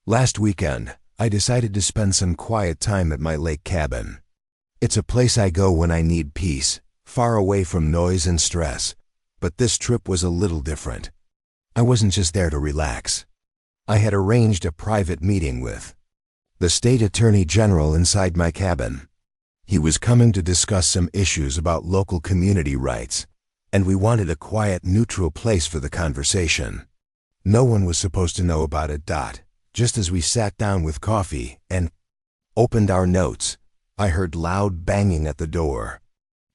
Last weekend, I decided to spend some quiet time at my lake cabin. It's a place I go when I need peace, far away from noise and stress. But this trip was a little different. I wasn't just there to relax. I had arranged a private meeting with the state attorney general inside my cabin. He was coming to discuss some issues about local community rights, and we wanted a quiet, neutral place for the conversation. No one was supposed to know about it. Just as we sat down with coffee and opened our notes, I heard loud banging at the door.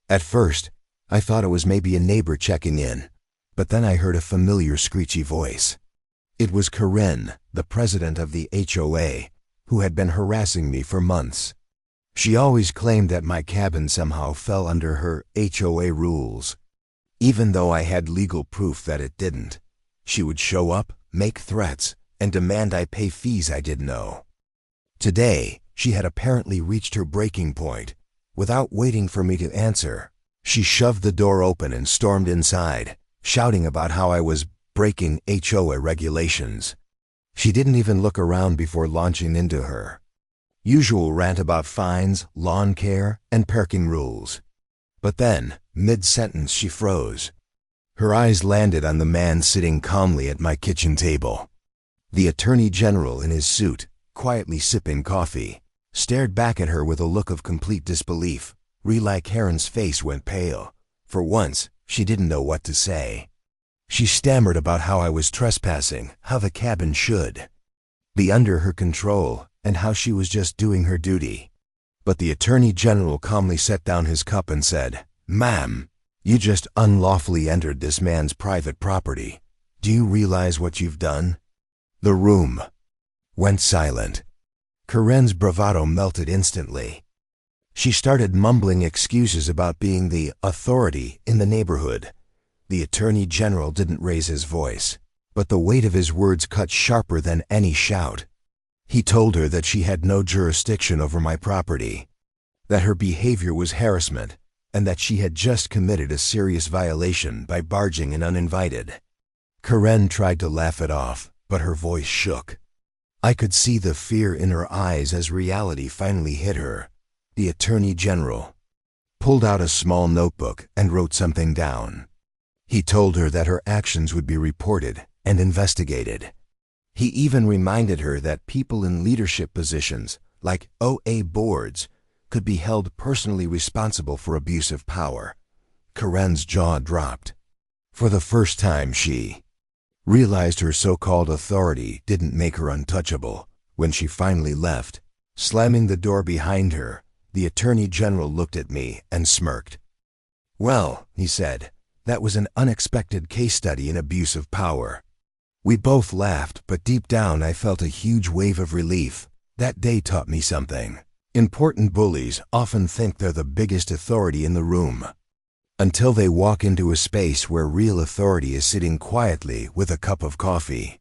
At first, I thought it was maybe a neighbor checking in, but then I heard a familiar screechy voice. It was Corinne, the president of the HOA, who had been harassing me for months. She always claimed that my cabin somehow fell under her HOA rules. Even though I had legal proof that it didn't, she would show up, make threats, and demand I pay fees I didn't owe. Today, she had apparently reached her breaking point. Without waiting for me to answer, she shoved the door open and stormed inside, shouting about how I was breaking HOA regulations. She didn't even look around before launching into her usual rant about fines, lawn care, and parking rules. But then, mid-sentence, she froze. Her eyes landed on the man sitting calmly at my kitchen table. The Attorney General in his suit, quietly sipping coffee, stared back at her with a look of complete disbelief. Karen's face went pale. For once, she didn't know what to say. She stammered about how I was trespassing, how the cabin should be under her control, and how she was just doing her duty. But the Attorney General calmly set down his cup and said, "Ma'am, you just unlawfully entered this man's private property. Do you realize what you've done?" The room went silent. Corinne's bravado melted instantly. She started mumbling excuses about being the authority in the neighborhood. The Attorney General didn't raise his voice, but the weight of his words cut sharper than any shout. He told her that she had no jurisdiction over my property, that her behavior was harassment, and that she had just committed a serious violation by barging in uninvited. Corinne tried to laugh it off, but her voice shook. I could see the fear in her eyes as reality finally hit her. The Attorney General pulled out a small notebook and wrote something down. He told her that her actions would be reported and investigated. He even reminded her that people in leadership positions, like HOA boards, could be held personally responsible for abuse of power. Corinne's jaw dropped. For the first time, she realized her so-called authority didn't make her untouchable. When she finally left, slamming the door behind her, the Attorney General looked at me and smirked. "Well," he said, "that was an unexpected case study in abuse of power." We both laughed, but deep down I felt a huge wave of relief. That day taught me something. Important bullies often think they're the biggest authority in the room, until they walk into a space where real authority is sitting quietly with a cup of coffee.